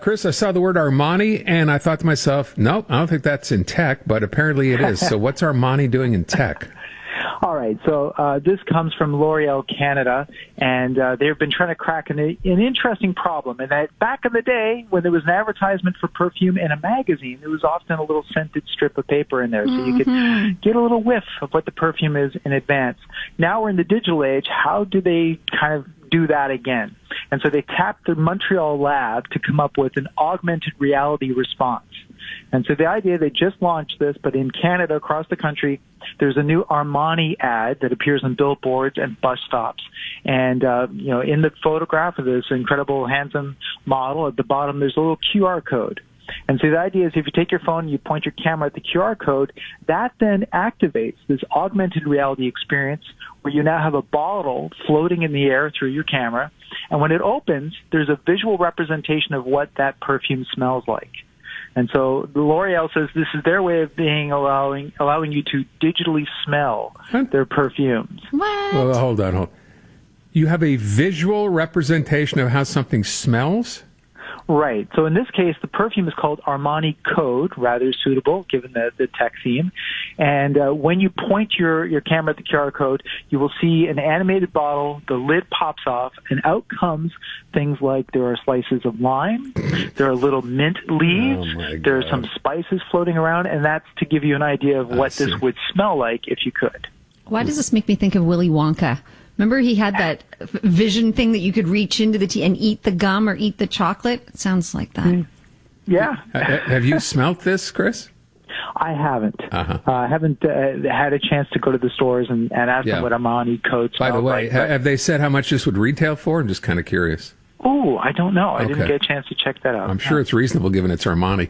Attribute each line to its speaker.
Speaker 1: Chris, I saw the word Armani, and I thought to myself, nope, I don't think that's in tech, but apparently it is. So what's Armani doing in tech?
Speaker 2: All right, so this comes from L'Oreal Canada, and they've been trying to crack an interesting problem. And that back in the day, when there was an advertisement for perfume in a magazine, there was often a little scented strip of paper in there, so you could get a little whiff of what the perfume is in advance. Now we're in the digital age. How do they kind of do that again? And so they tapped the Montreal lab to come up with an augmented reality response. And so the idea, they just launched this, but in Canada, across the country, there's a new Armani ad that appears on billboards and bus stops. And, in the photograph of this incredible, handsome model, at the bottom, there's a little QR code. And so the idea is if you take your phone and you point your camera at the QR code, that then activates this augmented reality experience where you now have a bottle floating in the air through your camera. And when it opens, there's a visual representation of what that perfume smells like. And so L'Oreal says this is their way of allowing you to digitally smell their perfumes.
Speaker 3: What?
Speaker 1: Well, hold on. You have a visual representation of how something smells?
Speaker 2: Right. So in this case, the perfume is called Armani Code, rather suitable given the tech theme. And when you point your camera at the QR code, you will see an animated bottle, the lid pops off, and out comes things like there are slices of lime, there are little mint leaves, there are some spices floating around, and that's to give you an idea of what this would smell like if you could.
Speaker 3: Why does this make me think of Willy Wonka? Remember he had that vision thing that you could reach into the tea and eat the gum or eat the chocolate? It sounds like that.
Speaker 2: Yeah.
Speaker 1: Have you smelt this, Chris?
Speaker 2: I haven't. I haven't had a chance to go to the stores and ask them what Armani Code smells like.
Speaker 1: By the way, have they said how much this would retail for? I'm just kind of curious.
Speaker 2: Oh, I don't know. I didn't get a chance to check that out.
Speaker 1: I'm sure it's reasonable given it's Armani.